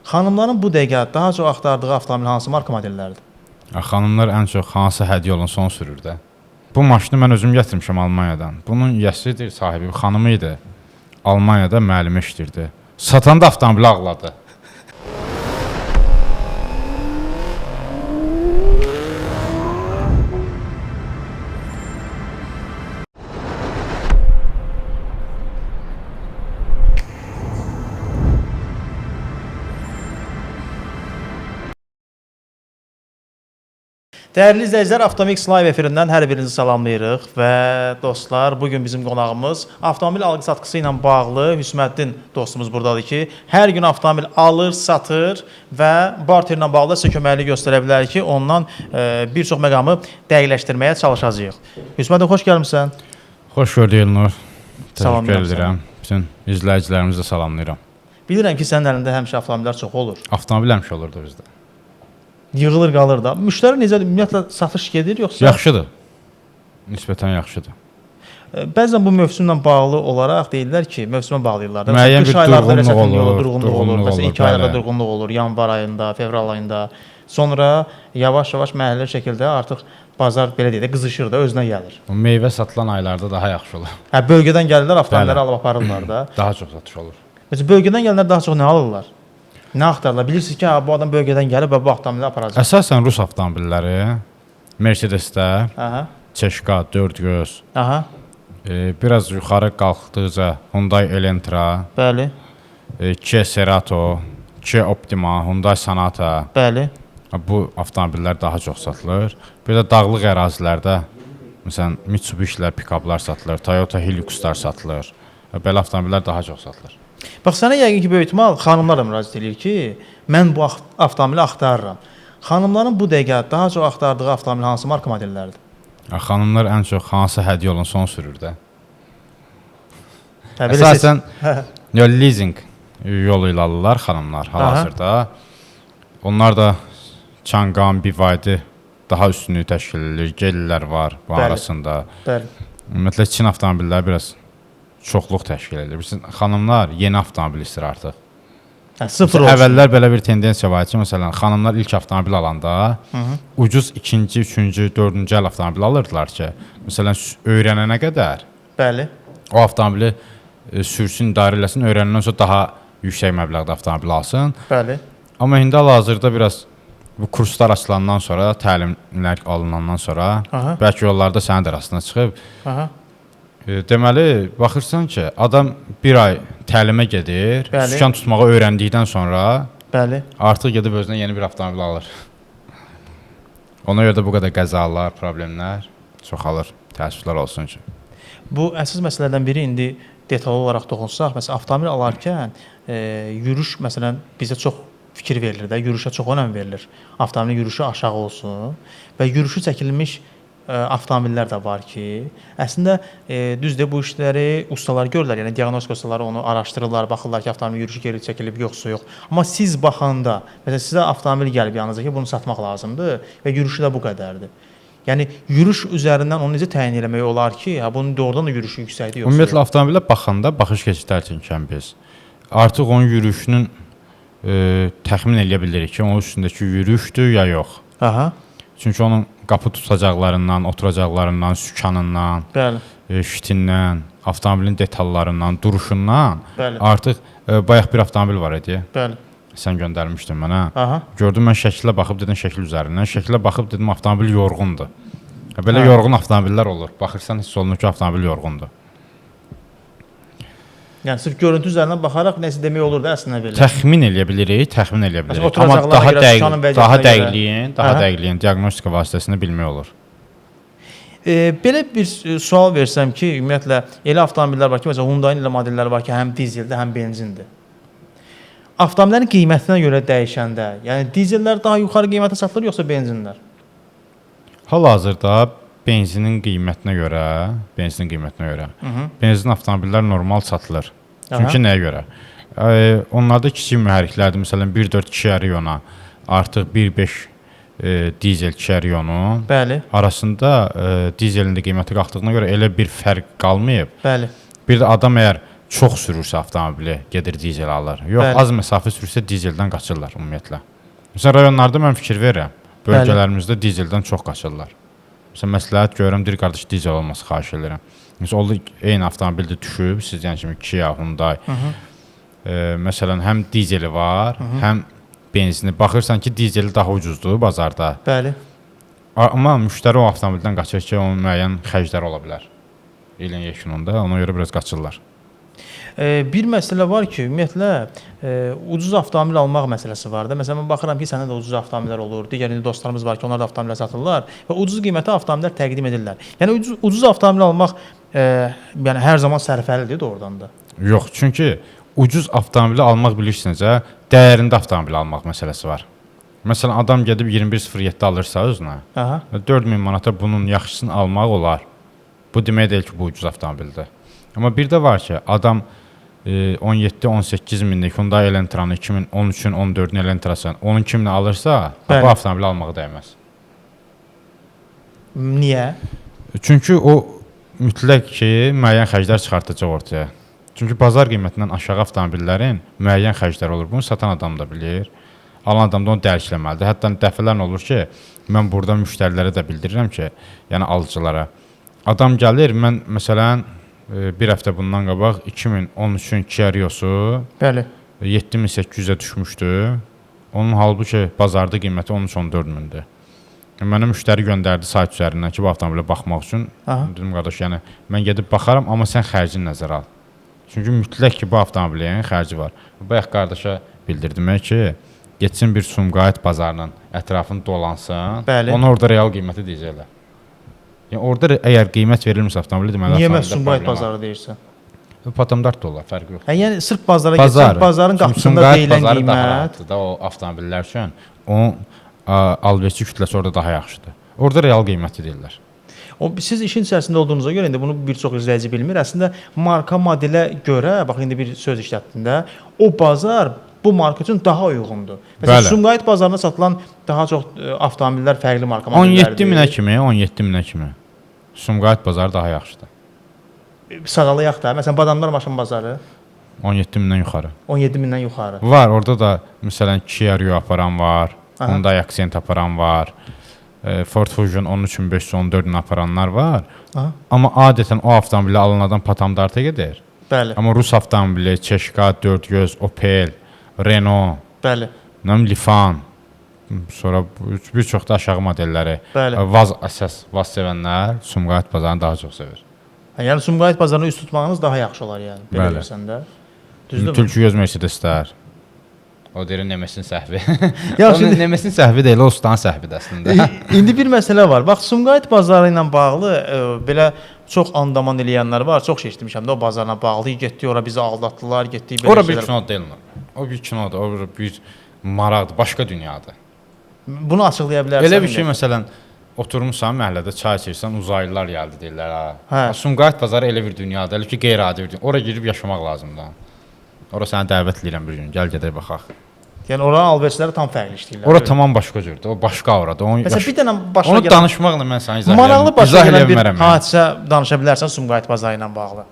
Xanımların bu dəqiqə daha çox axtardığı avtomobil hansı marka modellərdir? Xanımlar ən çox hansı hədiyyə olunsa onu sürür də. Bu maşını mən özüm gətirmişəm Almaniyadan. Bunun yəsidir, sahibi xanımı idi. Almaniyada müəllimə işləyirdi. Satanda avtomobili ağladı. Dəyərli izləyicilər, Avtomix Live efirindən hər birinizi salamlayırıq və dostlar, bugün bizim qonağımız avtomobil alqı-satqısı ilə bağlı Hüsməddin dostumuz buradadır ki, hər gün avtomobil alır, satır və barterlə bağlı sizə köməklik göstərə bilər ki, ondan bir çox məqamı dəqiqləşdirməyə çalışacağıq. Hüsməddin, xoş gəlmişsən. Xoş gördük Elnur. Salamlayıram Təşəkkür edirəm. Bütün izləyicilərimizi də salamlayıram. Bilirəm ki, sənin əlində həmişə avtomobillər çox olur. Avtomobil həmişə olurdu bizdə. Yığılır, qalır da. Müştəri necə, ümumiyyətlə satış gedir, yoxsa? Yaxşıdır. Nisbətən yaxşıdır. Bəzən bu mövsümlə bağlı olaraq deyirlər ki, mövsümə bağlayırlar. Müəyyən bir durğunluq olur. Məsələn, 2 aylarda durğunluq olur, yanvar ayında, fevral ayında. Sonra yavaş-yavaş məhəllə şəkildə artıq bazar belə deyək də qızışır da, özünə gəlir. Meyvə satılan aylarda daha yaxşı olur. Hə, bölgədən gəlirlər, avtomobilləri alıb aparırlar da. Daha çox satış olur. Məsələn, bölgədən gələnlər daha çox nə alırlar? Nə axtarırlar? Bilirsiniz ki, bu adam bölgədən gəlib və bu avtomobili aparacaq. Əsasən Rus avtomobilləri, Mercedes-lər, Çeşka, Dördgöz, biraz yuxarı qalxdıqca Hyundai Elantra, bəli, Kia Cerato, Kia Optima, Hyundai Sonata, bəli. Bu avtomobillər daha çox satılır. Bir də dağlıq ərazilərdə, məsələn, Mitsubishi-lər, pikaplar satılır, Toyota Hilux'lar satılır. Belə avtomobillər daha çox satılır. Bax, sənə yəqin ki, böyük ihtimal xanımlar da müraciət edir ki, mən bu avtomobili axtarıram. Xanımların bu dəqiqə daha çox axtardığı avtomobil hansı marka modellərdir? Xanımlar ən çox hansı hədiyyə olunsa onu sürür də. Əsasən leasing yolu ilə alırlar xanımlar hal-hazırda. Onlar da Çanqan, BYD daha üstünlüyü təşkil edir. Gellər var bu arasında. Ümumiyyətlə Çin avtomobilləri biraz çoxluq təşkil edir. Xanımlar yeni avtomobil istəyir artıq. Sıfır olsun. Əvvəllər belə bir tendensiya var ki, məsələn, xanımlar ilk avtomobil alanda ucuz ikinci, üçüncü, dördüncü əl avtomobil alırdılar ki, məsələn, öyrənənə qədər o avtomobili sürsün, idarə eləsin, öyrənəndən sonra daha yüksək məbləğdə avtomobil alsın. Amma indi hal-hazırda biraz bu kurslar açılandan sonra, təlimlər alınandan sonra, bəlkə yollarda sənin də rastına çıxıb, deməli, baxırsan ki, adam bir ay təlimə gedir, sükan tutmağı öyrəndikdən sonra artıq gedib özünə yeni bir avtomobil alır. Ona görə də bu qədər qəzalar, problemlər çoxalır, təəssüflər olsun ki. Bu əsas məsələlərdən biri indi detallı olaraq toxunsaq, məsələn, avtomobil alarkən yürüş, məsələn, bizə çox fikir verilir də, yürüşə çox önəm verilir. Avtomobilin yürüşü aşağı olsun və yürüşü çəkilmiş avtomobillər də var ki, əslində düzdür, bu işləri ustalar görürlər, yəni diaqnostika ustaları onu araşdırırlar, baxırlar ki, avtomobil yürüşü geri çəkilib, yoxsa yox. Amma siz baxanda, məsələn, sizə avtomobil gəlib yanınıza ki, bunu satmaq lazımdır və yürüşü də bu qədərdir. Yəni, yürüş üzərindən onu necə təyin eləmək olar ki, bunun doğrudan da yürüşü yüksəkdir, yoxsa yox? Ümumiyyətlə, avtomobilə baxanda, baxış keçidərkən biz artıq onun yürüşünün təxmin eləyə bilirik ki, onun üstündəki yürüşdür ya yox. Çünki onun qapı tutacaqlarından, oturacaqlarından, sükanından, şitindən, avtomobilin detallarından, duruşundan artıq bayaq bir avtomobil var idi. Sən göndərmişdin mənə. Gördüm, mən şəklə baxıb dedim, şəkil üzərindən. Şəklə baxıb dedim, avtomobil yorğundur. Belə yorğun avtomobillər olur. Baxırsan, hiss olunur ki, avtomobil yorğundur. Yəni, sırf görüntü üzərindən baxaraq nəsə demək olur da əslində belə. Təxmin eləyə bilirik. Amma daha dəqiqliyin, diaqnostika vasitəsində bilmək olur. Belə bir sual versəm ki, ümumiyyətlə, elə avtomobillər var ki, məsələn, Hyundai-nin elə modelləri var ki, həm dizeldir, həm benzindir. Avtomobillərin qiymətinə görə dəyişəndə, yəni dizellər daha yuxarı qiymətə satılır, yoxsa benzinlər? Hal-hazırda benzinin qiymətinə görə, benzin avtomobillər normal satılır. Çünki nəyə görə? Onlarda kiçik mühərriklərdir, məsələn 1.4 Kia Rio-na artıq 1.5 dizel Kia Rio-nun arasında dizelin də qiyməti qalxdığına görə elə bir fərq qalmayıb. Bir də adam əgər çox sürürsə avtomobili gedir dizel alır. Yox, Bəli. az məsafə sürürsə dizeldən qaçırlar ümumiyyətlə. Məsələn rayonlarda mən fikir verirəm. Bölgələrimizdə dizeldən çox qaçırlar. Məsələn məsləhət görürəm, deyir qardaş dizel olması xahiş edirəm. Məsələn oldu eyni avtomobildə düşüb, siz deyən kimi Kia, Hyundai. Məsələn həm dizeli var, həm benzini. Baxırsan ki, dizeli daha ucuzdur bazarda. Bəli. Amma müştəri o avtomobildən qaçır ki, onun müəyyən xərcləri ola bilər. İlin yekununda ona görə biraz qaçırlar. Bir məsələ var ki, ümumiyyətlə ucuz avtomobil almaq məsələsi var da. Məsələn mən baxıram ki, səndə də ucuz avtomobillər olur. Digər indi dostlarımız var ki, onlar da avtomobillər satırlar və ucuz qiymətə avtomobillər təqdim edirlər. Yəni ucuz avtomobil almaq yəni hər zaman sərfəlidir doğrudan da. Yox, çünki ucuz avtomobili almaq bilirsinizə, dəyərində avtomobil almaq məsələsi var. Məsələn adam gedib 2107 alırsa özünə, 4000 manata bunun yaxşısını almaq olar. Bu demək deyil ki, bu ucuz avtomobildir. Amma bir də var ki, adam 17-18 minlik Hyundai Elantranı 2013-ün 14-ün Elantrasını onun kiminə alırsa, bu avtomobili almağa dəyməz. Niyə? Çünki o mütləq ki, müəyyən xərclər çıxartacaq ortaya. Çünki bazar qiymətindən aşağı avtomobillərin müəyyən xərcləri olur. Bunu satan adam da bilir. Alan adam da onu dərkləməlidir. Hətta dəfələrlə olur ki, mən burada müştərilərə də bildirirəm ki, yəni alıcılara. Adam gəlir, mən məsələn bir həftə bundan qabaq 2013-ün Kia Rio'su 7800-ə düşmüşdü. Onun halbuki bazarda qiyməti 13-14 mindir. Mənə müştəri göndərdi sayt üzərindən ki, bu avtomobilə baxmaq üçün. Dedim qardaş, yəni mən gedib baxaram, amma sən xərcini nəzərə al. Çünki mütləq ki, bu avtomobilin xərci var. Bayaq qardaşa bildirdim ki, getsin bir Sumqayıt bazarının ətrafını dolansın, onu orada real qiyməti deyəcəklər. Yəni orada əgər qiymət verilmirsə avtomobili deməli niyə məhz Sumqayıt bazarı deyirsən? Patandart da olar, fərqi yox. Yəni sırf bazara getsən, bazarın qapısında deyilən qiymət da o avtomobillər üçün onun alverçi kütləsi orada daha yaxşıdır. Orada real qiyməti deyirlər. Siz işin içərisində olduğunuza görə indi bunu bir çox izləyici bilmir. Əslində marka modelə görə, bax indi bir söz işlətdində, o bazar bu marka üçün daha uyğundur. Məsələn, Sumqayıt bazarında satılan daha çox avtomobillər fərqli marka modellərdir. 17 minə kimi. Sumqayıt bazarı daha yaxşıdır. Sadalayaq da, məsələn, Badamlar maşın bazarı 17 mindən yuxarı. 17 mindən yuxarı. Var, orada da məsələn Kia Rio aparan var, Hyundai Accent aparan var. Ford Fusion 13514-ün aparanlar var. Amma adətən o avtomobili alan adam Patamdarta gedir. Bəli. Amma Rus avtomobili, Çeşka, Dördgöz, Opel, Renault, bəli. Lifan, sonra bir çox da aşağı modelləri. Vaz əsas, Vaz sevənlər Sumqayıt bazarını daha çox sevir. Yəni Sumqayıt bazarına üst tutmağınız daha yaxşı olar yəni. Belə görsən də. Düzdürmü? Tülkügöz Mercedeslər. O deyir Nemesin səhvi. Onun Nemesin səhvi deyil, o ustanın səhvidir əslində. İndi bir məsələ var. Bax Sumqayıt bazarı ilə bağlı belə çox andaman eləyənlər var. Çox şey eşitmişəm də o bazarla bağlı. Getdik ora bizi aldatdılar, getdik belə şeylər. Ora bir kino deyil. O bir kinodur, o bir maraqdır, başqa dünyadır. Bunu açıqlaya bilərsən. Elə bir şey məsələn oturmusan məhəllədə çay içirsən, uzaylılar gəldi deyirlər ha. Sumqayıt bazarı elə bir dünyadır, elə ki qeyri-adi bir dünya. Ora girib yaşamaq lazımdır. Ora səni dəvət edirəm bir gün. Gəl gedək baxaq. Yəni oranın alverçiləri tam fərqli işləyirlər. Ora tamam başqa cürdür. O başqa auradır. Məsələn bir dənə başqa onu danışmaqla mən sənə izah edə bilmərəm. Maraqlı başqa gələn bir hadisə danışa bilərsən Sumqayıt bazarı ilə bağlı.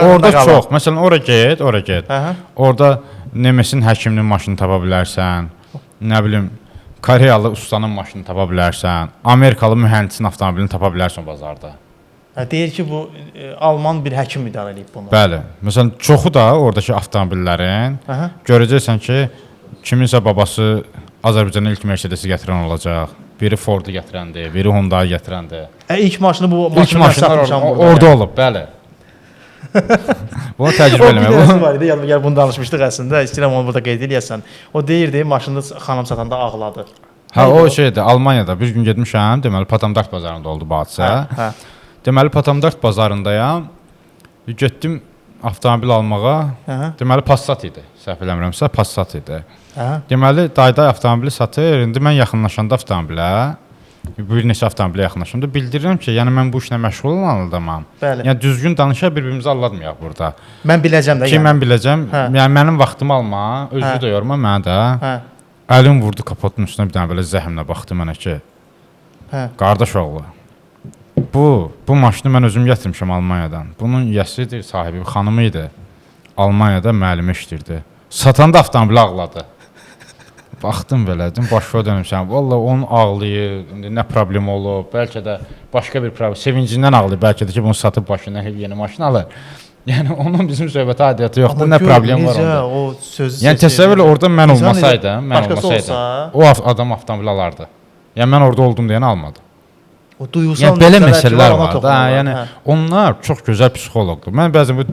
Orada çox. Məsələn ora get. Orada Nemesin həkiminin maşını tapa bilərsən. Nə bilim Koreyalı ustanın maşını tapa bilərsən. Amerikalı mühəndisin avtomobilini tapa bilərsən bazarda. Deyir ki, bu Alman bir həkim idarə edib bunu. Bəli. Məsələn, çoxu da oradakı avtomobillərin görəcəksən ki, kiminsə babası Azərbaycana ilk Mercedesi gətirən olacaq. Biri Ford'u gətirəndir, biri Hyundai gətirəndir. İlk maşını bu maşınlar satmışam burada. Orada olub, bəli. Bunu təcrübə eləmək. O bir var idi, yəni bunu danışmışdıq əslində. İstəyirəm onu burada qeyd eləyəsən. O deyirdi, maşını xanım satanda ağladı. O şeydir, Almaniyada bir gün getmişəm, deməli Patamdart bazarında oldu bu hadisə. Deməli Patamdart bazarındayam. Getdim avtomobil almağa. Deməli Passat idi. Səhv eləmirəmsə Passat idi. Deməli dayday avtomobili satır. İndi mən yaxınlaşanda avtomobilə, bir neçə avtomobilə yaxınlaşanda bildirirəm ki, yəni mən bu işlə məşğul olan adamam. Yəni düzgün danışa bir-birimizi aldatmayaq burada. Mən biləcəm də. Ki mən biləcəm. Yəni mənim vaxtımı alma, özünü də yorma mənə də. Əlim vurdu kapotun üstünə bir dənə belə zəhmlə baxdı mənə ki. Qardaş oğlu. Bu maşını mən özüm gətirmişəm Almaniyadan. Bunun yəsidir, sahibi xanımı idi. Almaniyada müəllimə işləyirdi. Satanda avtomobili ağladı. Baxdım belə, dedim başa dönmüşəm. Vallahi onun ağlayır, indi nə problem olub, bəlkə də başqa bir problem, sevincindən ağlayır, bəlkə də ki bunu satıb başına yeni maşın alır. Yəni onun bizim söhbətə adiyyatı yoxdur, nə problem var onda. O sözü yəni təsəvvür orada mən olmasaydım, o adam avtomobil alardı. Yəni mən orada oldum deyən almadı. O duyğusal yəni belə məsələlər var da, yəni onlar çox gözəl psixoloqdur. Mən bəzən bu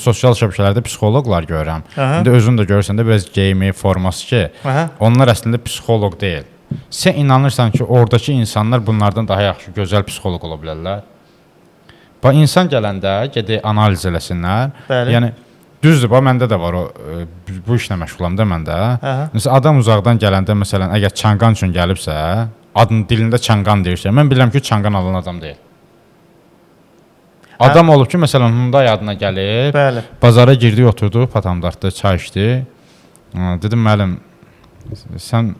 sosial şəbəkələrdə psixoloqlar görürəm. İndi özün də görürsən də bəzi geyimi, forması ki, onlar əslində psixoloq deyil. Sən inanırsan ki, oradakı insanlar bunlardan daha yaxşı, gözəl psixoloq ola bilərlər. Bax insan gələndə gedib analiz eləsinlər. Yəni düzdür, bax məndə də var o bu işlə məşğulam da məndə. Məsələn adam uzaqdan gələndə məsələn əgər Çanqan üçün gəlibsə, adının dilində Çanqan deyirsə, mən bilirəm ki, Çanqan alan adam deyil. Adam olub ki, məsələn Hyundai adına gəlib, bazara girdi, oturdu, patamdartdı, çay içdi. Dedim müəllim, sən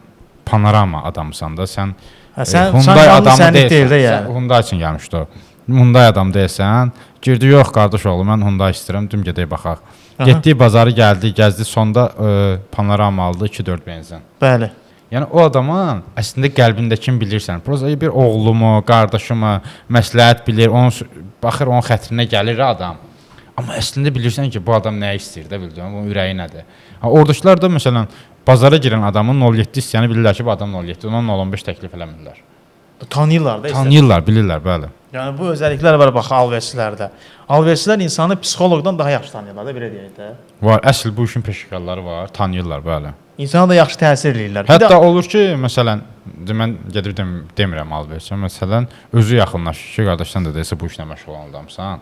panorama adamsan da, sən Hyundai adamı deyilsən. Hyundai üçün gəlmişdi o. Hyundai adam deyəsən, girdi, yox qardaş oğlu, mən Hyundai istəyirəm, düm gedək baxaq. Getdi, bazarı gəldi, gəzdi, sonda panorama aldı, 2-4 benzin. Bəli. Yəni o adamın əslində qəlbindəkini bilirsən. Prosta bir oğlumu, qardaşımı məsləhət bilir, baxır onun xətrinə gəlir adam. Amma əslində bilirsən ki, bu adam nə istəyir də, bildim, onun ürəyi nədir. Oradakılar da məsələn bazara girən adamın 07 istəyəni bilirlər ki, bu adam 07, ona 0.15 təklif eləmirlər. Tanıyırlar da. Tanıyırlar, bilirlər, bəli. Yəni bu özəlliklər var bax alverçilərdə. Alverçilər insanı psixoloqdan daha yaxşı tanıyırlar da, belə deyək də. Var, əsl bu işin peşəkarları var, tanıyırlar, bəli. İnsana da yaxşı təsir eləyirlər. Hətta olur ki, məsələn, mən gedib demirəm alverçə, məsələn, özü yaxınlaşır ki, qardaşdan da desə bu işlə məşğul olan adamsan.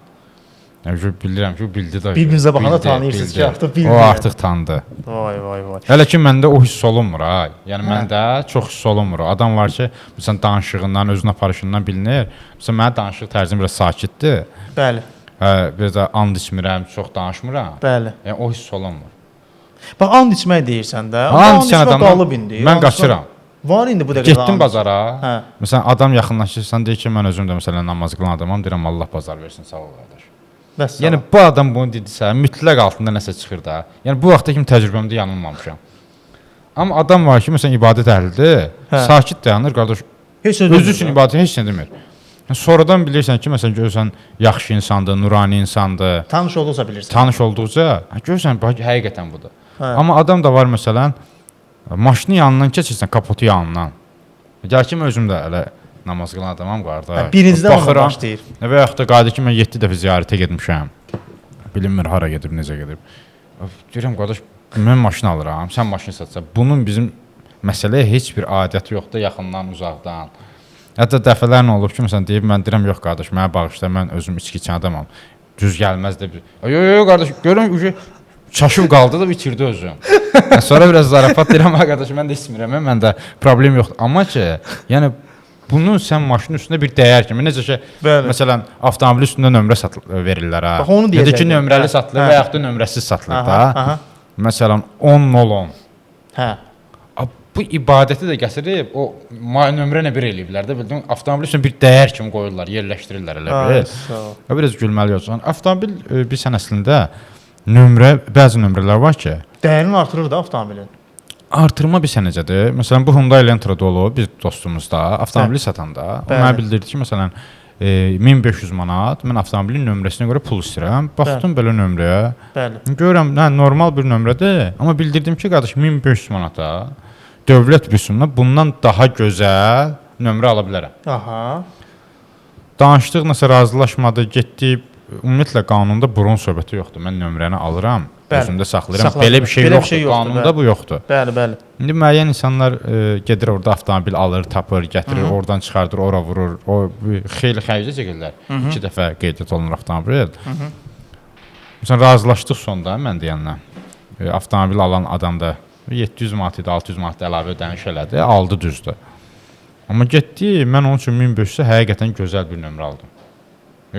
Yəni bilirəm ki, bildi də. Bir-birinizə baxanda tanıyırsınız ki, artıq bildi. O artıq tanıdı. Vay, vay, vay. Hələ ki məndə o hiss olunmur ha. Yəni məndə çox hiss olunmur. Adam var ki, məsələn danışığından, özünün aparışından bilinir. Məsələn mənim danışıq tərzim biraz sakitdir. Bəli. Biraz da and içmirəm, çox danışmıram. Bəli. Yəni o hiss olunmur. Bax and içmək deyirsən də. And içən adamdan mən qaçıram. Var indi bu dəqiqə. Getdim bazara. Məsələn adam yaxınlaşırsan deyir ki, mən özüm də məsələn namaz qılan adamam, deyirəm Allah bazar versin, sağ ol qardaş. Yəni bu adam bunu dedisə, mütləq altında nəsə çıxır da. Yəni bu vaxta kimi təcrübəmdə yanılmamışam. Amma adam var ki, məsələn ibadət əhlidir, sakit dayanır, qardaş. Özü üçün ibadət heç nə demir. Sonradan bilirsən ki, məsələn görürsən yaxşı insandır, nurani insandır. Tanış olduqca bilirsən. Tanış olduqca görürsən həqiqətən budur. Amma adam da var məsələn maşını yanından keçirsən, kapotu yanından. Gəl ki, mən özüm də elə namaz qılan adamam qardaş. Birincidən ona başlayır. Və yaxud da qayda ki, mən 7 dəfə ziyarətə getmişəm. Bilinmir hara gedib, necə gedib. Deyirəm, qardaş, mən maşın alıram, sən maşın satsan. Bunun bizim məsələyə heç bir adəti yoxdur, yaxından, uzaqdan. Hətta dəfələrlə olub ki, məsələn, deyib, mən deyirəm, yox qardaş, mənə bağışla, mən özüm içki içən adamam. Düz gəlməz də bir. Yox, qardaş, görürəm ki, çaşıb qaldı da bitirdi özüm. Sonra biraz zarafat deyirəm, qardaş, mən də içmirəm, mən də problem yoxdur. Amma ki, yəni, bunu sən maşının üstündə bir dəyər kimi, necə ki, məsələn, avtomobil üstündə nömrə verirlər, ha. Bax, onu deyəcək. Ya da ki, nömrəli satılır və yaxud da nömrəsiz satılır da. Məsələn, 10-0. Hə. Bu ibadəti də gətirib, o nömrə nə bir eləyiblər də, bildin, avtomobil üstündə bir dəyər kimi qoyurlar, yerləşdirirlər elə bir. Biraz gülməli olsun. Avtomobil bilsən əslində, bəzi nömrələr var ki, dəyərini artırır da avtomobilin. Artırma bir sənəcədir. Məsələn, bu Hyundai Elantra dolu bir dostumuzda avtomobili satanda, o mənə bildirdi ki, məsələn, 1500 manat mən avtomobilin nömrəsinə görə pul istəyirəm. Baxdım belə nömrəyə. Bəli. Görürəm, normal bir nömrədir, amma bildirdim ki, qardaş 1500 manata dövlət büsumuna bundan daha gözəl nömrə ala bilərəm. Aha. Danışdıq, nəsə razılaşmadı, getdi. Ümumiyyətlə qanunda burun söhbəti yoxdur. Mən nömrəni alıram, özümdə saxlayıram. Belə bir şey yoxdur. Qanunda bu yoxdur. Bəli, bəli. İndi müəyyən insanlar gedir orada avtomobil alır, tapır, gətirir, oradan çıxardır, ora vurur. O xeyli xərcə çəkirlər. 2 dəfə qeydiyyat olunur avtomobil. Məsələn, razılaşdıq sonda mən deyənlə. Avtomobil alan adam da 700 manat idi, 600 manat əlavə ödəniş elədi, aldı düzdür. Amma getdi, mən onun üçün 1500-ə həqiqətən gözəl bir nömrə aldım.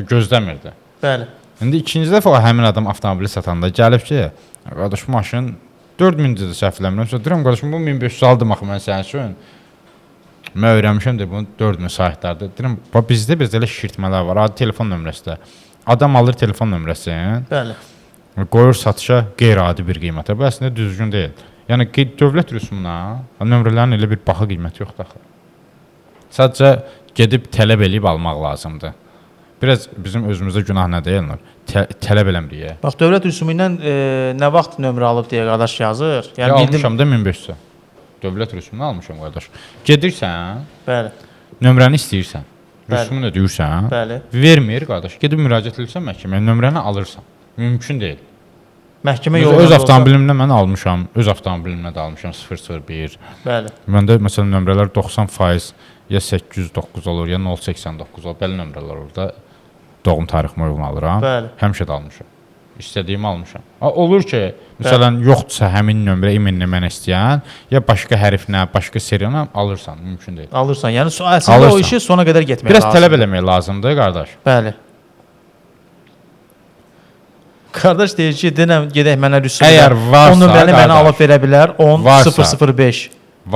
Gözləmirdi. Bəli. İndi ikinci dəfə həmin adam avtomobili satanda gəlib ki, qardaş maşın 4000-dir səhv eləmirəmsə, deyirəm qardaş bu 1500 aldım axı mən sənin üçün. Mən öyrənmişəm də bunun 4000 saytlardır. Deyirəm, bizdə bir elə şişirtmələr var. Adi telefon nömrəsi də. Adam alır telefon nömrəsini. Bəli. qoyur satışa qeyri-adi bir qiymətə. Bu əslində düzgün deyil. Yəni dövlət rüsumuna nömrələrin elə bir baha qiyməti yoxdur axı. Sadəcə gedib tələb eləyib almaq lazımdır. Biraz bizim özümüzdə günah nə deyilmir? Tələb eləmirik. Bax, dövlət rüsumu ilə nə vaxt nömrə alıb deyə qardaş yazır. Yəni almışam da 1500. Dövlət rüsumunu almışam qardaş. Gedirsən, bəli. Nömrəni istəyirsən, rüsumunu ödəyirsən, bəli. Vermir qardaş. Gedib müraciət edirsən məhkəməyə, nömrəni alırsan. Mümkün deyil. Məhkəmə yolu öz avtomobilimlə mən almışam, öz avtomobilimlə də almışam 001. Bəli. Məndə məsələn nömrələr 90% ya 809 olur, ya 089 olur. Belə nömrələr olur da. Doğum tariximə uyğun alıram. Bəli. Həmişə də almışam. İstədiyimi almışam. Olur ki, məsələn, yoxdursa həmin nömrə imenini mənə istəyən, ya başqa hərflə, başqa seriyanla alırsan, mümkün deyil. Alırsan. Yəni əslində o işi sona qədər getmək lazımdır. Biraz tələb eləmək lazımdır, qardaş. Bəli. Qardaş deyir ki, denəm gedək mənə rüsum. Əgər varsa, o nömrəni mənə alıb verə bilər 10.005.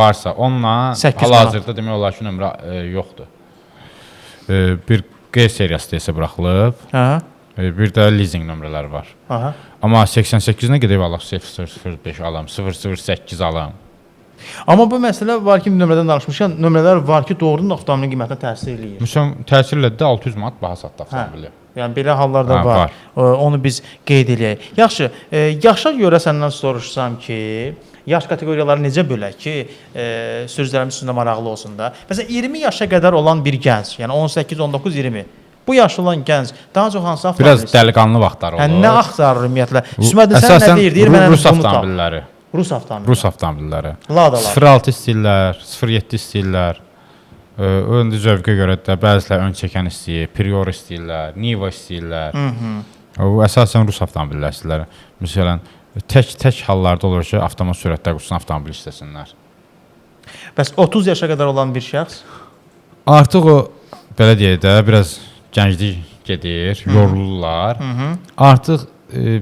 Varsa, onunla hal-hazırda demək olar ki, nömrə yoxdur. Bir G seriyası desə buraxılıb. Hə. Bir də leasing nömrələri var. Aha. Amma 88-nə gedib alaq 005 alam, 008 alam. Amma bu məsələ var ki, nömrədən danışmışkən, nömrələr var ki, doğrudan avtomobilin qiymətinə təsir eləyir. Məsələn, təsir elədi 600 manat baha satdı avtomobili. Yəni belə hallarda var. Onu biz qeyd eləyək. Yaxşı, yaşa görə səndən soruşsam ki, yaş kateqoriyaları necə bölək ki, sürücülərimiz üçün də maraqlı olsun da. Məsələn, 20 yaşa qədər olan bir gənc, yəni 18, 19, 20. Bu yaşlı olan gənc daha çox hansı avtomobil? Biraz dəliqanlı vaxtlar olur. Nə axtarır ümumiyyətlə? Ümumiyyətlə sən nə deyir? Deyir mənə Rus avtomobilləri. Rus avtomobilləri. Rus avtomobilləri. Ladalar. 06 istəyirlər, 07 istəyirlər. Öndə zövqə görə də bəzilər ön çəkən istəyir, Prior istəyirlər, Niva istəyirlər. O əsasən Rus avtomobilləri istəyirlər. Məsələn, tək hallarda olur ki, avtomat sürətdə qutusun avtomobil istəsinlər. Bəs 30 yaşa qədər olan bir şəxs? Artıq o, belə deyək də, biraz gənclik gedir, yorulurlar. Artıq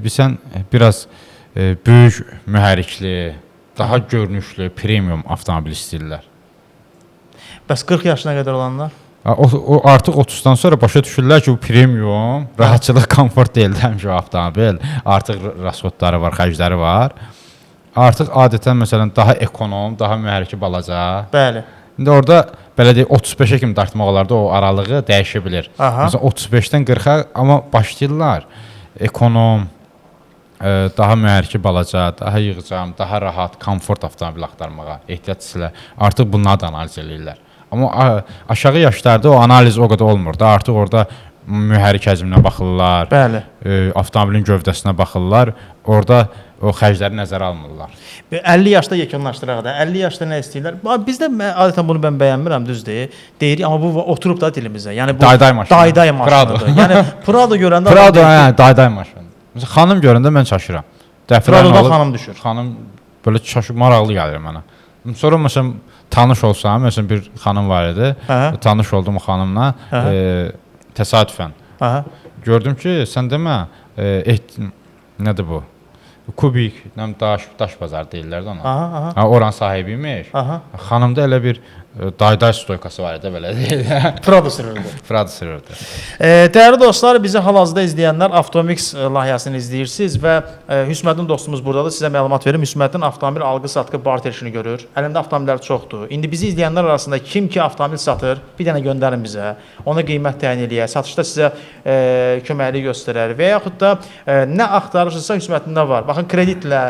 bilsən, biraz böyük mühərrikli, daha görünüşlü, premium avtomobil istəyirlər. Bəs 40 yaşına qədər olanlar? O artıq 30-dan sonra başa düşürlər ki, bu premium, rahatçılıq, komfort deyil həmişə o avtomobil. Artıq rasxodları var, xərcləri var. Artıq adətən məsələn daha ekonom, daha mühərriki balaca. Bəli. İndi orada belə deyək 35-ə kimi dartmaq olardı, o aralığı dəyişə bilər. Məsələn 35-dən 40-a amma başlayırlar ekonom, daha mühərriki balaca, daha yığcam, daha rahat, komfort avtomobil axtarmağa ehtiyac hissə artıq bunları da analiz edirlər. Amma aşağı yaşlarda o analiz o qədər olmur da. Artıq orada mühərrik həcminə baxırlar. Bəli. Avtomobilin gövdəsinə baxırlar. Orada o xərcləri nəzərə almırlar. 50 yaşda yekunlaşdıraq da. 50 yaşda nə istəyirlər? Bizdə adətən bunu mən bəyənmirəm, düzdür? Deyirik, amma bu oturub da dilimizə. Yəni bu dayday maşını. Dayday maşınıdır. Yəni Prado görəndə Prado, yəni dayday maşını. Məsələn, xanım görəndə mən çaşıram. Pradoda xanım düşür. Xanım belə maraqlı gəlir mənə. Sonra məsələn tanış olsam, məsələn bir xanım var idi. Tanış oldum o xanımla təsadüfən. Gördüm ki, sən demə nədir bu? Kubik, daş bazar deyirlər də ona. Oran sahibiymiş. Xanımda elə bir dayday stoykası var idi, belə deyil. Prado sürürdü. Prado sürürdü. Dəyərli dostlar, bizi hal-hazırda izləyənlər Avtomix layihəsini izləyirsiniz və Hüsməddin dostumuz buradadır. Sizə məlumat verim. Hüsməddin avtomobil alqı-satqı barter işini görür. Əlində avtomobillər çoxdur. İndi bizi izləyənlər arasında kim ki avtomobil satır, bir dənə göndərin bizə. Ona qiymət təyin eləyək. Satışda sizə köməklik göstərər və yaxud da nə axtarırsınızsa Hüsməddində var. Baxın, kreditlə,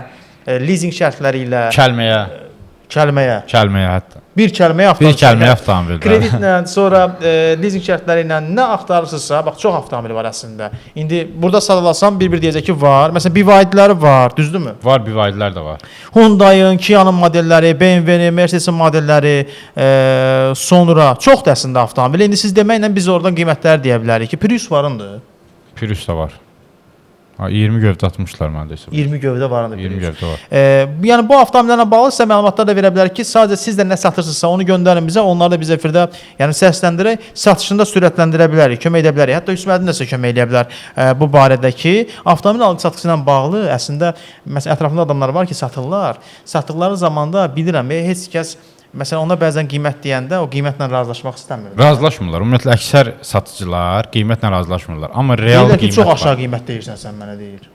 leasing şərtləri ilə, kəlməyə hətta. Bir kəlməyə avtomobil. Kreditlə, sonra leasing şərtləri ilə nə axtarırsınızsa, bax çox avtomobil var əslində. İndi burada sadalasam bir-bir deyəcək ki, var. Məsələn, BYD-ləri var, düzdürmü? Var, BYD-lər də var. Hyundai-ın, Kia-nın modelləri, BMW-nin, Mercedes-in modelləri, sonra çoxdur əslində avtomobil. İndi siz deməklə biz oradan qiymətləri deyə bilərik ki, Prius varındır. Prius da var. 20 gövdə atmışlar mənə desə. 20 gövdə var indi. 20 gövdə var. Yəni bu avtomobillərlə bağlı sizə məlumatlar da verə bilərik ki, sadəcə siz də nə satırsınızsa onu göndərin bizə, onları da biz efirdə yəni səsləndirək, satışını da sürətləndirə bilərik, kömək edə bilərik. Hətta Hüsməddin də sizə kömək edə bilər bu barədəki avtomobil alqı-satqısı ilə bağlı əslində məsələn ətrafında adamlar var ki, satırlar. Satdıqları zamanda bilirəm, heç kəs məsələn ona bəzən qiymət deyəndə o qiymətlə razılaşmaq istəmir. Razılaşmırlar. Ümumiyyətlə əksər satıcılar qiymətlə razılaşmırlar. Amma real qiymət çox aşağı qiymət deyirsən sən mənə deyir.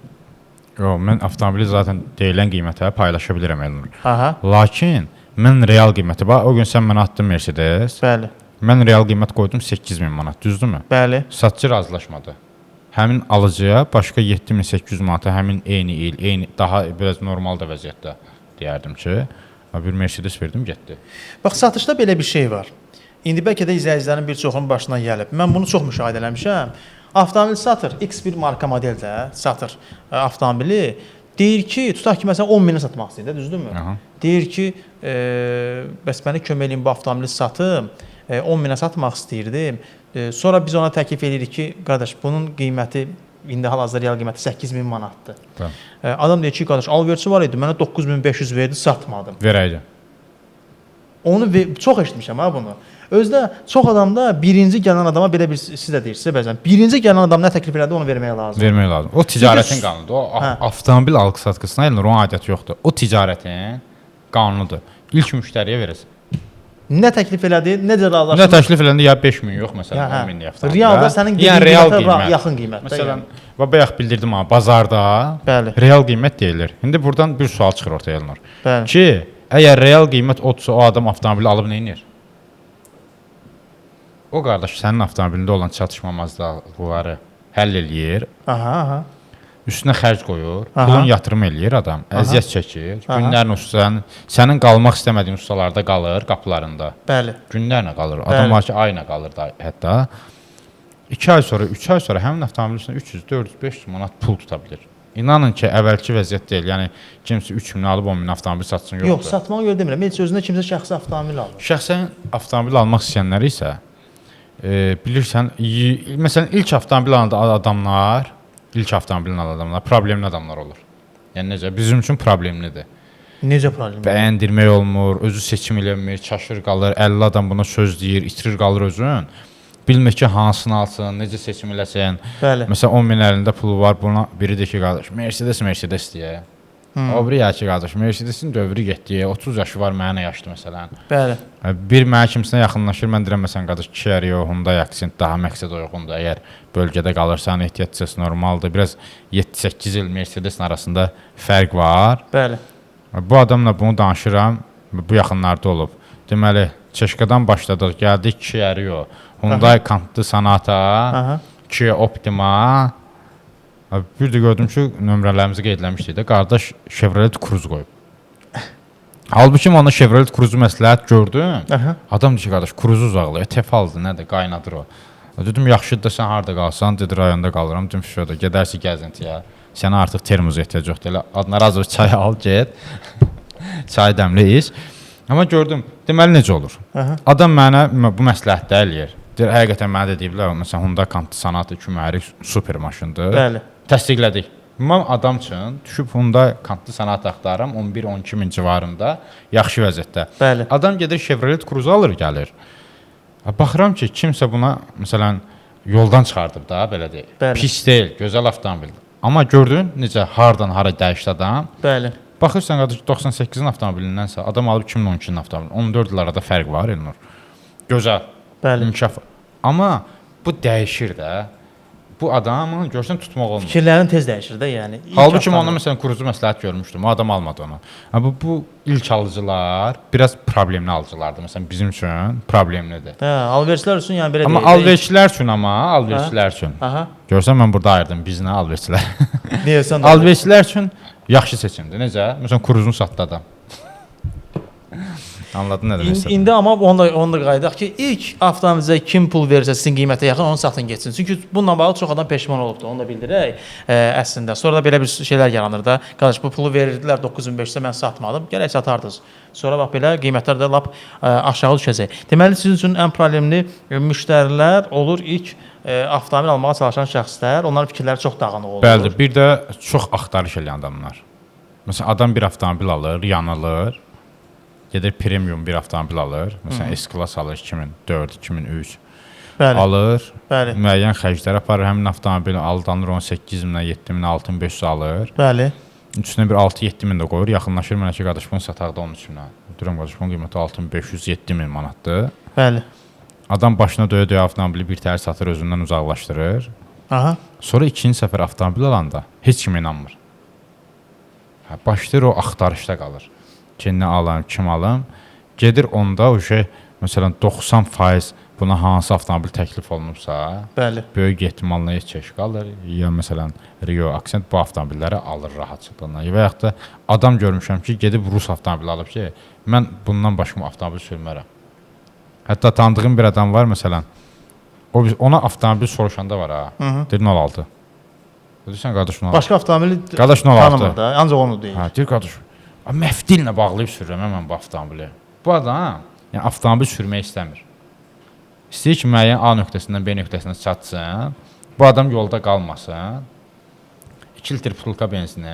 Yox, mən avtomobili zaten deyilən qiymətə paylaşa bilirəm Elnur. Aha. Lakin mən real qiyməti bax, o gün sən mənə atdın Mercedes. Bəli. Mən real qiymət qoydum 8000 manat, düzdürmü? Bəli. Satıcı razılaşmadı. Həmin alıcıya başqa 7800 manata həmin eyni il, eyni daha biraz normal da vəziyyətdə deyərdim ki, bir Mercedes verdim, getdi. Bax, satışda belə bir şey var. İndi bəlkə də izləyicilərin bir çoxunun başına gəlib. Mən bunu çox müşahidə eləmişəm. Avtomobil satır, X1 marka modeldə satır avtomobili. Deyir ki, tutaq ki, məsələn 10 minə satmaq istəyir, düzdürmü? Aha. Deyir ki, bəs mənə kömək eləyin bu avtomobili satım, 10 minə satmaq istəyirdim. Sonra biz ona təklif edirik ki, qardaş, bunun qiyməti indi hal-hazırda real qiyməti 8000 manatdır. Adam deyir ki, qardaş, alverçi var idi, mənə 9500 verdi, satmadım. Verəydi. Onu çox eşitmişəm ha bunu. Özdə çox adamda birinci gələn adama belə bir siz də deyirsiniz bəzən. Birinci gələn adam nə təklif elədi, onu vermək lazım. Vermək lazım. O ticarətin qanunudur. O avtomobil alqı-satqısına Elnur onun aidiyyəti yoxdur. O ticarətin qanunudur. İlk müştəriyə verəsən. Nə təklif elədi, necə razılaşdınız? Nə təklif eləndə ya 5000 yox, məsələn, 10 minlik avtomobil. Realda sənin qiymətə yaxın qiymətdə. Məsələn, bayaq bildirdim ha, bazarda bəli, real qiymət deyilir. İndi buradan bir sual çıxır ortaya Elnur. Bəli. Ki, əgər real qiymət odsa o adam avtomobili alıb nə edir? O qardaş sənin avtomobilində olan çatışmamazlıqları həll eləyir. Aha. Üstünə xərc qoyur, pulun yatırım eləyir adam, əziyyət çəkir. Günlərin ustaların, sənin qalmaq istəmədiyin ustalarda qalır, qapılarında. Bəli. Günlərlə qalır. Adam var ki, ayla qalır da hətta. 2 ay sonra, 3 ay sonra həmin avtomobilin üstünə 300, 400, 500 manat pul tuta bilir. İnanın ki, əvvəlki vəziyyət deyil. Yəni kimsə 3000 alıb 10 min avtomobil satsın yoxdur. Yox, satmağa görə demirəm. Heç özünə kimsə şəxsi avtomobil alır. Şəxsən avtomobil almaq istəyənlər isə bilirsən, məsələn ilk avtomobil alan adamlar, problemli adamlar olur. Yəni necə? Bizim üçün problemlidir. Necə problem? Bəyəndirmək olmur, özü seçim eləmir, çaşır qalır, 50 adam buna söz deyir, itirir qalır özün. Bilmir ki, hansını alsın, necə seçim eləsin. Bəli. Məsələn 10 min əlində pulu var, buna biri deyir ki, qardaş, Mercedes deyə. O biri ya ki, qardaş, Mercedesin dövrü getdi, 30 yaşı var, mənə yaşlı məsələn. Bəli. Bir mənə kimsinə yaxınlaşır, mən deyirəm məsələn, qardaş, Kia Rio, Hyundai Accent daha məqsəd uyğundur. Əgər bölgədə qalırsan, ehtiyat normaldır. Biraz 7-8 il Mercedesin arasında fərq var. Bəli. Bu adamla bunu danışıram, bu yaxınlarda olub. Deməli, Çeşkadan başladıq, gəldik Kia Rio, Hyundai Kantlı Sonata, Kia Optima. Bir də gördüm ki, nömrələrimizi qeydləmişdik də, qardaş Chevrolet Cruze qoyub. Halbuki ona Chevrolet Cruze məsləhət gördüm. Adam deyir ki, qardaş, Cruze uzaqlayır, Tefaldır, nədir, qaynadır o. Dedim, yaxşıdır da sən harada qalsan, dedi, rayonda qalıram, dedim, şurada, gedərsi gəzintiyə. Sənə artıq termoz ehtiyac yoxdur, elə adına razı çay al, get, çay dəmli iç. Amma gördüm, deməli necə olur? Adam mənə bu məsləhətdə eləyir. Deyir, həqiqətən mənə də deyiblər, məsələn, Hyundai Kantlı Sonata 2 mühərrik super maşındır. Bəli. Təsdiqlədik. Mən adam üçün düşüb Hyundai Kantlı Sonata axtarıram 11-12 min civarında, yaxşı vəziyyətdə. Bəli. Adam gedir Chevrolet Cruze alır, gəlir. Baxıram ki, kimsə buna, məsələn, yoldan çıxardıb da, belə deyil. Bəli. Pis deyil, gözəl avtomobildir. Amma gördün, necə, hardan hara dəyişdi adam. Bəli. Baxırsan, qardaş, 98-in avtomobilindənsə, adam alıb 2012-nin avtomobili. 14 il arada fərq var, Elnur. Gözəl. Bəli. İnkişaf. Amma bu dəyişir də. Bu adamın görsən tutmaq olmur. Fikirlərin tez dəyişir də, yəni. Halbuki mən ona məsələn Cruze məsləhət görmüşdüm. O adam almadı onu. Amma bu ilk alıcılar biraz problemli alıcılardır. Məsələn bizim üçün problemlidir. Hə, alverçilər üçün yəni belə deyil. Amma alverçilər üçün. Aha. Görsən mən burada ayırdım bizinə alverçilər. Deyirsən. Alverçilər üçün yaxşı seçimdir. Necə? Məsələn Cruze-unu satdı adam. Anladın nə demək istədim? İndi amma onu da qayıdaq ki, ilk avtomobilinizə kim pul verirsə sizin qiymətə yaxın onu satın getsin. Çünki bununla bağlı çox adam peşman olubdu. Onu da bildirək əslində. Sonra da belə bir şeylər yaranır da. Qardaş bu pulu verirdilər 9500-ə mən satmadım. Gərək satardınız. Sonra bax belə qiymətlər də lap aşağı düşəcək. Deməli sizin üçün ən problemli müştərilər olur ilk avtomobil almağa çalışan şəxslər. Onların fikirləri çox dağınıq olur. Bəli, bir də çox axtarış edən adamlar. Məsələn adam bir avtomobil alır, yanılır. Gedir premium bir avtomobil alır. Məsələn S-Class alır 2004, 2003. Bəli. Alır. Bəli. Müəyyən xərclər aparır. Həmin avtomobili aldanır 18 minə, 7 minə, 6500 alır. Bəli. Üstünə bir 6-7 min də qoyur. Yaxınlaşır mənə ki, qardaş bunu sataqda 13 minə. Deyirəm qardaş bunun qiyməti 6500-7 min manatdır. Bəli. Adam başına döyə-döyə avtomobili bir təhər satır, özündən uzaqlaşdırır. Aha. Sonra ikinci səfər avtomobil alanda heç kim inanmır. Başlayır o axtarışda qalır. Ki nə alam, kim alam? Gedir onda o şey məsələn 90% buna hansı avtomobil təklif olunubsa, Bəli. böyük ehtimalla heç qalır. Ya məsələn Rio Accent bu avtomobilləri alır rahatçılıqla. Və yaxud da adam görmüşəm ki, gedib Rus avtomobili alıb ki, mən bundan başqa avtomobil sürmərəm. Hətta tanıdığım bir adam var məsələn. Ona avtomobil soruşanda var ha. Deyir 06. Deyirsən qardaş 06. Başqa avtomobili qardaş 06. tanımır da, ancaq onu deyir. Hə, deyir qardaş. Məftillə bağlayıb sürürəm mən bu avtomobili. Bu adam yəni avtomobil sürmək istəmir. İstəyir ki, müəyyən A nöqtəsindən B nöqtəsinə çatsın. Bu adam yolda qalmasın. 2 litr pulka benzini,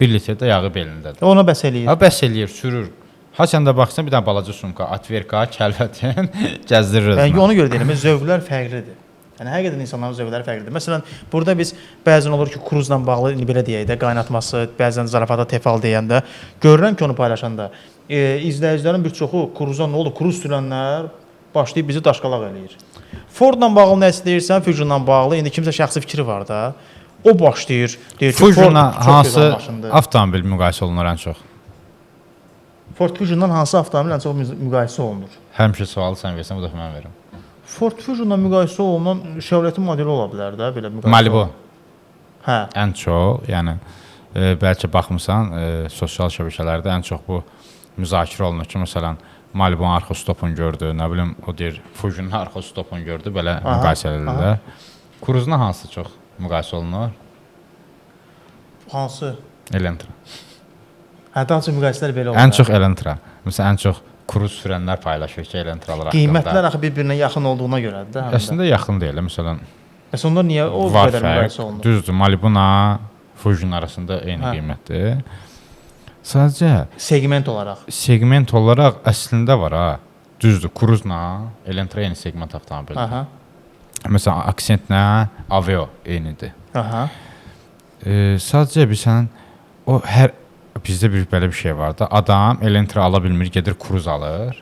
1 litr də yağı belindədir. Ona bəs eləyir. Ha, bəs eləyir, sürür. Haçan da baxsan bir dənə balaca sumka, atverka, kəlbətin gəzdirir. Yəni ona görə deyirəm, zövqlər fərqlidir. Yəni həqiqətən insanların zövqləri fərqlidir. Məsələn, burada biz bəzən olur ki, kruzla bağlı belə deyək də, qaynatması, bəzən zarafata tefal deyəndə görürəm ki, onu paylaşanda izləyicilərin bir çoxu kruza nə oldu? Kruz sürənlər başlayıb bizi daşqalaq eləyir. Fordla bağlı nə istəyirsən, Fusionla bağlı indi kimsə şəxsi fikri var da. O başlayır, deyir ki, Fusionla hansı avtomobil müqayisə olunur ən çox? Ford Fusiondan hansı avtomobil ən çox müqayisə olunur? Həmişə sualı sən versən, bu dəfə mən verim. Ford Fusionla müqayisə olunan Chevrolet modeli ola bilər də, belə müqayisə. Malibu. Hə. Ən çox, yəni bəlkə baxmısan, sosial şəbəkələrdə ən çox bu müzakirə olunur ki, məsələn, Malibu'nun arxa stopunu gördü, nə bilim, o deyir, Fusion'un arxa stopunu gördü, belə müqayisə edirlər. Kruzla hansı çox müqayisə olunur? Hansı? Elantra. Hə, daha çox müqayisələr belə olur. Ən çox Elantra. Məsələn, ən çox kruz sürənlər paylaşır ki, Elantralar haqqında. Qiymətlər axı bir-birinə yaxın olduğuna görədir də. Əslində yaxın deyil, məsələn. Bəs onda niyə o qədər müqayisə olunur? Düzdür, Malibu'na Fusion arasında eyni qiymətdir. Sadəcə segment olaraq əslində var ha. Düzdür, kruzla Elantra eyni segment avtomobildir. Məsələn, Accentlə Aveo eynidir. Sadəcə bizdə belə bir şey var da, adam Elantra ala bilmir, gedir kruz alır.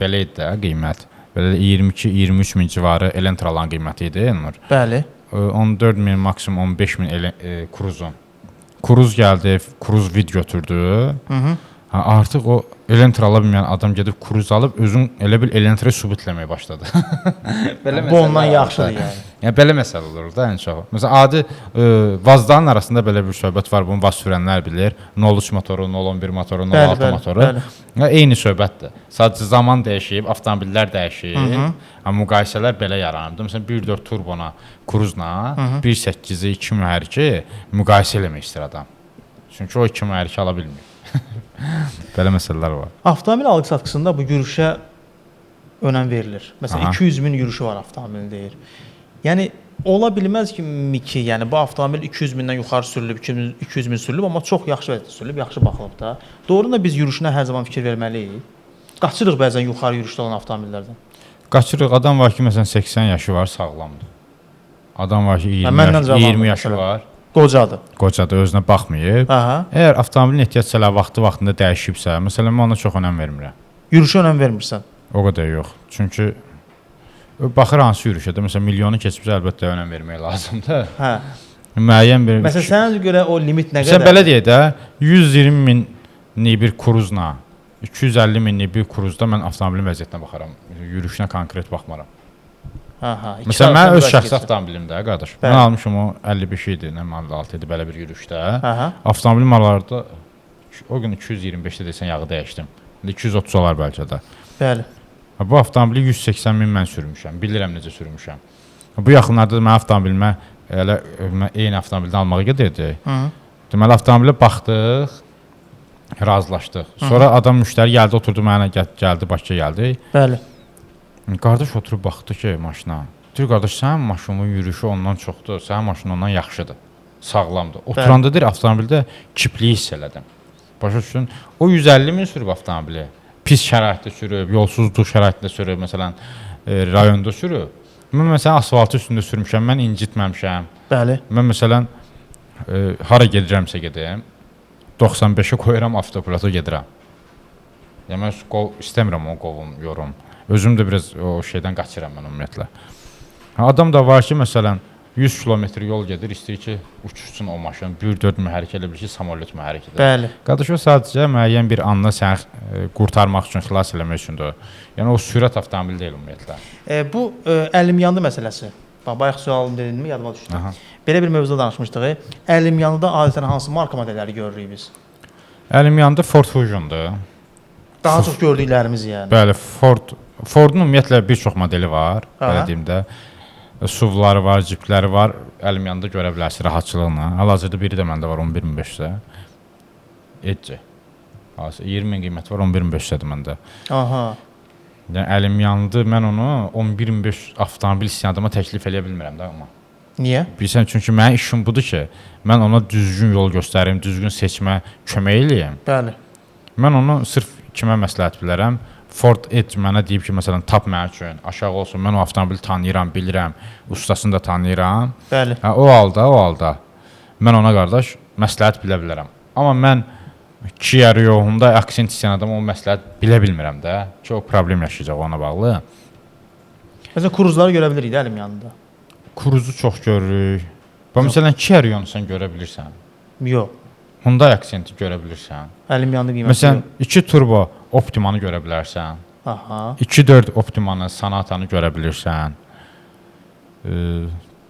Belə idi də qiymət. Belə 22-23 min civarı Elantra alan qiyməti idi, Elnur. Bəli. 14 min, maksimum 15 min kruzun. Kruz gəldi, kruz vid götürdü. Artıq o Elantra ala bilməyən adam gedib kruz alıb, özün elə bil Elantra sübut eləməyə başladı. Bu ondan yaxşıdır yəni. Yəni belə məsələ olur da ən çox. Məsələn, adi Vazların arasında belə bir söhbət var, bunu Vaz sürənlər bilir. 03 motoru, 011 motoru, 06 motoru. Eyni söhbətdir. Sadəcə zaman dəyişib, avtomobillər dəyişib. Amma müqayisələr belə yaranıb. Məsələn, 1.4 turbona, kruzla 1.8-i 2 mühərriki müqayisə eləmək istəyir adam. Çünki o 2 mühərriki ala bilmir. Belə məsələlər var. Avtomobil alıq-satqısında bu yürüşə önəm verilir. Məsələn, 200 min yürüşü var avtomobilin deyir. Yəni ola bilməz ki, yəni bu avtomobil 200 mindən yuxarı sürülüb, 200 min sürülüb, amma çox yaxşı vəziyyətdə sürülüb, yaxşı baxılıb da. Doğrudan da biz yürüşünə hər zaman fikir verməliyik. Qaçırıq bəzən yuxarı yürüşdə olan avtomobillərdən. Qaçırıq. Adam var ki, məsələn 80 yaşı var, sağlamdır. Adam var ki, 20 yaşı var. Qocadır, özünə baxmayıb. Əgər avtomobilin ehtiyacları vaxtında dəyişibsə, məsələn, mən ona çox önəm vermirəm. Yürüşə önəm vermirsən? O qədər yox. Çünki baxır hansı yürüşə də, məsələn, milyonu keçibsə əlbəttə önəm vermək lazımdır. Müəyyən bir... Məsələn, sənə görə o limit nə qədər? Məsələn, belə deyək də, 120 minlik bir kruzla, 250 minlik bir kruzda mən avtomobilin vəziyyətinə baxaram. Yürüşünə konkret baxmaram. Məsələn, mən öz şəxsi avtomobilimdə, qardaş. Mən almışım o 55 idi, nə 56 idi belə bir yürüşdə. Avtomobil mallarda o gün 225-də desən yağı dəyişdim. İndi 230 olar bəlkə də. Bəli. Bu avtomobili 180 min mən sürmüşəm. Bilirəm necə sürmüşəm. Bu yaxınlarda da mən avtomobilimə elə eyni avtomobildən almağa gedirdi. Deməli, avtomobilə baxdıq, razılaşdıq. Sonra adam müştəri gəldi, oturdu mənə, gəldi, Bakıya gəldi. Bəli. Qardaş oturub baxdı ki, maşına. Deyir, qardaş, sənin maşının yürüyüşü ondan çoxdur, sənin maşının ondan yaxşıdır, sağlamdır. Oturanda deyir, avtomobildə kipliyi hiss elədim. Başa düşdün, o 150 min sürüb avtomobili. Pis şəraitdə sürüb, yolsuzluq şəraitində sürüb, məsələn, rayonda sürüb. Mən məsələn, asfaltı üstündə sürmüşəm, mən incitməmişəm. Bəli. Mən məsələn, hara gedirəmsə gedim, 95-ə qoyuram, avtopilota gedirəm. Yəni, mən istəmirəm onu qovum, yorum. Özüm də biraz o şeydən qaçıram mən ümumiyyətlə. Adam da var ki, məsələn, 100 kilometr yol gedir, istəyir ki, uçuşsun o maşın, 1.4 mühərrik elə bil ki, samolyot mühərrikidir. Bəli. Qardaş, o sadəcə müəyyən bir anda səni qurtarmaq üçün, xilas eləmək üçündür. Yəni o sürət avtomobili deyil ümumiyyətlə. Bu əlimyanlı məsələsi. Bax, bayaq sualım dedinmi, yadıma düşdü. Aha. Belə bir mövzuda danışmışdıq. Əlimyanlıda adətən hansı marka modelləri görürük biz? Əlimyanında Ford Fusion'dur. Daha çox gördüklərimiz yəni. Bəli, Ford'un ümumiyyətlə bir çox modeli var, belə deyim də. SUV-ları var, Jeep-ləri var. Əlim yanında görə bilərsiniz rahatçılıqla. Hal-hazırda biri də məndə var 11.500-də. Edge. 20.000 qiyməti var, 11.500-dədir məndə. Aha. Yəni əlim yandı, mən onu 11.500 avtomobil istəyən adama təklif eləyə bilmirəm də amma. Niyə? Bilirsən, çünki mənim işim budur ki, mən ona düzgün yol göstərim, düzgün seçmə kömək eləyəm. Bəli. Mən onu sırf kimə məsləhət bilərəm? Ford Edge mənə deyib ki, məsələn, tap mənim üçün aşağı olsun. Mən o avtomobili tanıyıram, bilirəm, ustasını da tanıyıram. Bəli. Hə, o halda mən ona qardaş məsləhət bilə bilərəm. Amma mən Kia Rio, Hyundai Accent istəyən adam o məsləhət bilə bilmirəm də. Ki, o problem yaşayacaq ona bağlı. Məsələn, kruzları görə bilirik də əlim yanında. Cruzu çox görürük. Bax, məsələn, Kia Rio-nu sən görə bilirsən. Yox. Hyundai Accent-i görə bilirsən. Əlim yanında qiyməti Məsələn, yox. 2 turbo Optimanı görə bilərsən. Aha. 2.4 Optimanı, Sonatanı görə bilirsən.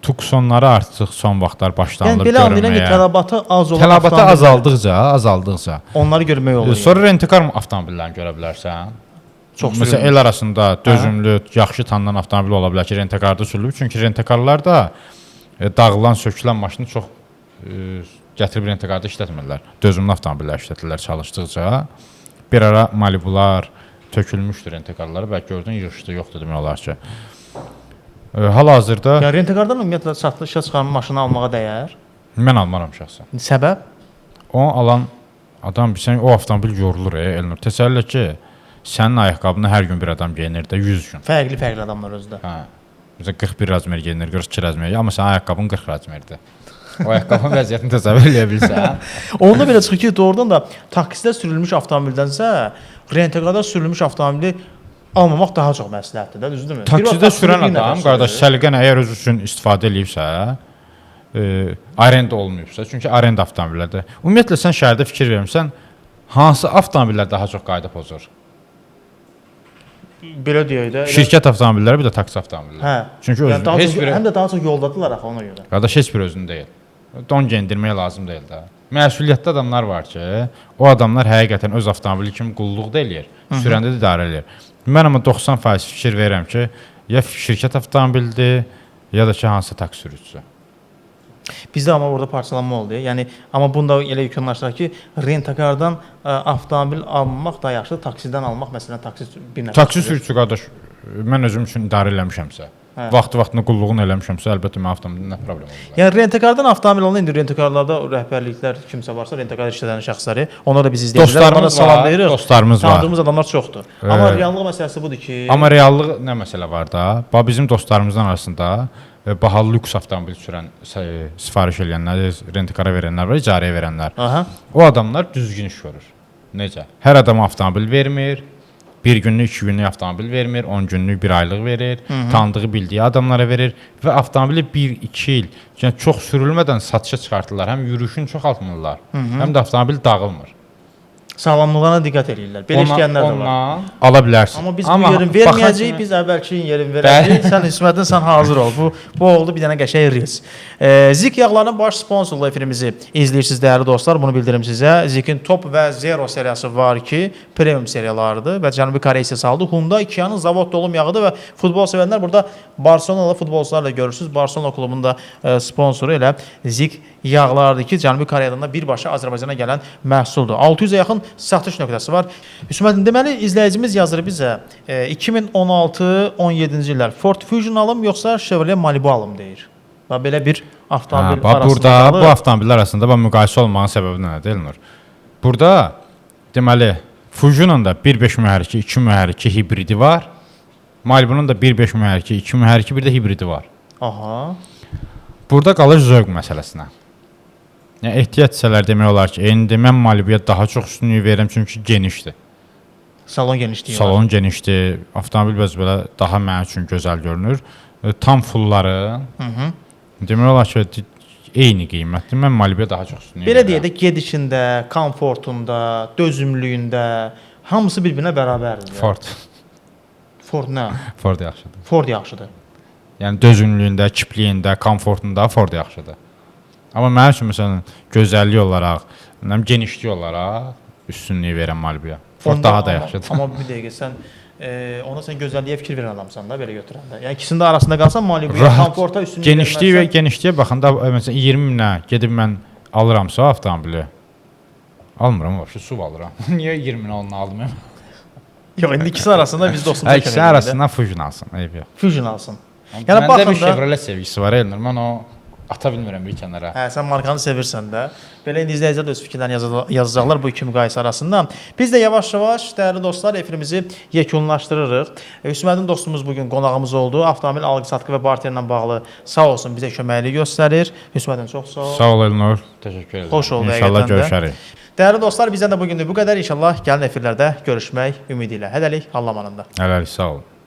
Tucsonları artıq son vaxtlar başlanılır Yəni belə anlayıram ki, tələbatı az olan tələbatı azaldıqca onları görmək olur. Sonra rentekar avtomobillərini görə bilərsən. Çox Məsələn, el arasında dözümlü, yaxşı tanınan avtomobil ola bilər ki, rentekarda sürülüb. Çünki rentekarlar da dağılan, sökülən maşını çox gətirib rentekarda işlətmirlər. Dözümlü avtomobillər işlətirlər çalışdıqca. Bir ara Malibular tökülmüşdür rentekarları. Bəlkə gördün, yığışdı, yoxdur demək olar ki. Hal-hazırda Yəni rentekardan ümumiyyətlə satışa çıxarma maşını almağa dəyər? mən almaram şəxsən. Səbəb? Onu alan adam bilsən, o avtomobil yorulur Elnur. Təsəvvür et ki, sənin ayaqqabını hər gün bir adam geyinir də 100 gün. Fərqli adamlar özdə. Hə. Məsələn 41 razmer geyinir, 42 razmer, amma sənin ayaqqabın 40 razmerdir. O ayaqqabının vəziyyətini təsəvvür edə bilirsən. Onda belə çıxır ki, doğrudan da taksidə sürülmüş avtomobildənsə rentekarda sürülmüş avtomobili almamaq daha çox məsləhətdir də, düzdürmü? Taksidə sürən adam, qardaş, səliqən əgər öz üçün istifadə eləyibsə, arenda olmayıbsa, çünki arenda avtomobillərdir. Ümumiyyətlə sən şəhərdə fikir vermirsən, hansı avtomobillər daha çox qayda pozur? Belə deyək də. Şirkət avtomobilləri, bir də taksi avtomobilləri. Hə. Çünki özü heç biri həm də daha çox yoldadırlar axı ona görə. qardaş heç bir özünü deyil. Don geyindirmək lazım deyil də. Məsuliyyətli adamlar var ki, o adamlar həqiqətən öz avtomobili kimi qulluq da eləyir, sürəndə də idarə eləyir. Mən amma 90% fikir verirəm ki, ya şirkət avtomobilidir, ya da ki, hansı taksi sürücüsü. Bizdə amma orada parçalanma oldu. Yəni amma bunda elə yekunlaşdıraq ki, rentakardan avtomobil almaq da yaxşıdır, taksidən almaq, məsələn, taksi bir nəfər. Taksi sürücüsü qardaş, mən özüm üçün idarə eləmişəmsə, vaxtı-vaxtında qulluğunu eləmişəmsə, əlbəttə mən avtomobilin nə problem olur? Yəni rentakardan avtomobil alınır, indi rentakarlarda rəhbərliklər kimsə varsa, rentakar işləyən şəxsləri, onlar da bizi izləyirlər. Dostlarımız var. Tanıdığımız adamlar çoxdur. Amma reallıq məsələsi budur ki, amma reallıq nə məsələ var da? Bax bizim dostlarımızın arasında bahalı lüks avtomobil sürən, sifariş edənlər, rentakara verənlər var, icarəyə verənlər. Aha. O adamlar düzgün iş görür. Necə? Hər adama avtomobil vermir. Bir günlük, 2 günlük avtomobil vermir, 10 günlük, 1 aylıq verir, tanıdığı, bildiyi adamlara verir və avtomobili 1-2 il, yəni çox sürülmədən satışa çıxartırlar. Həm yürüyüşünü çoxaltmırlar, həm də avtomobil dağılmır. Sağlamlığına diqqət edirlər. Belə işləyənlər də var. Ala bilərsən. Amma biz bu yerin verməyəcəyik, biz əvvəlki yerin verəcəyik. Sən İsmətdin, sən hazır ol. Bu oldu bir dənə qəşəng reels. Zik yağlarının baş sponsorlu efirimizi izləyirsiniz dəyərli dostlar. Bunu bildirim sizə. Zikin Top və Zero seriyası var ki, premium seriyalardır və Cənubi Koreya istehsalıdır. Hyundai Kia'nın zavod dolum yağıdır və futbol sevənlər burada Barselonalı futbolçularla görürsüz. Barselona klubunun da sponsoru elə Zik yağlardır ki, Cənubi Koreyadan da birbaşa Azərbaycana gələn məhsuldur. 600-ə yaxın satış nöqtəsi var. Hüsməttin, deməli izləyicimiz yazır bizə 2016-17-ci illər Ford Fusion alım yoxsa Chevrolet Malibu alım deyir. Və belə bir avtomobil arasında burada bu avtomobillər arasında müqayisə olmağın səbəbi nədir, Elnur? Burada deməli Fusion'un da 1.5 mühərriki, 2 mühərriki hibridi var. Malibunun da 1.5 mühərriki, 2 mühərriki, bir də hibridi var. Aha. Burada qalır zövq məsələsinə. Yəni ehtiyat etsələr demək olar ki, indi mən Malibuya daha çox üstünlük verirəm çünki genişdir. Salon genişliyi var. Salon genişdir. Avtomobil bəz belə daha mənim üçün gözəl görünür. Tam fullları, Demək olar ki, eyni qiymətdir. Mən Malibu'ya daha çox üstünlük Belə verirəm. deyək də, gedişində, komfortunda, dözümlüyündə hamısı bir-birinə bərabərdir. Ford nə? Ford yaxşıdır. Ford yaxşıdır. Yəni dözümlüyündə, kipliyində, komfortunda Ford yaxşıdır. Amma mənim üçün məsələn gözəllik olaraq, genişlik olaraq üstünlük verəm Malibu'ya. Ford daha da yaxşıdır. Amma bir dəqiqə sən ona sən gözəlliyə fikir verən adamsan da belə götürəndə. Yəni ikisinin də arasında qalsan Malibu'ya, komforta üstünlük genişliyi və genişliyə baxanda məsələn 20 minə gedib mən alıramsa avtomobili almıram, vəbsə SUV alıram. Niyə 20 minə onu aldım? Yox, indi ikisi arasında biz dostumuza kömək İkisi arasında Fusion alsın, eyb yox. Fusion alsın. Yəni məndə bir Chevrolet sevgisi var, Elnur. Mən o ata bilmirəm bir kənara. Hə, sən markanı sevirsən də. Belə indi izləyicilər də öz fikirlərini yazacaqlar bu iki müqayisə arasında. Biz də yavaş-yavaş dəyərli dostlar efirimizi yekunlaşdırırıq. Hüsməddin dostumuz bugün qonağımız oldu. Avtomobil alqı-satqı və barter ilə bağlı sağ olsun bizə köməklik göstərir. Hüsməddin çox sağ ol. Sağ ol Elnur. Təşəkkür edirəm. Xoş oldu. İnşallah görüşərik. Dəyərli dostlar, bizdən də bugünlük bu qədər. İnşallah gələn efirlərdə görüşmək ümidi ilə. Hələlik, Allah amanında. Hələlik, sağ olun.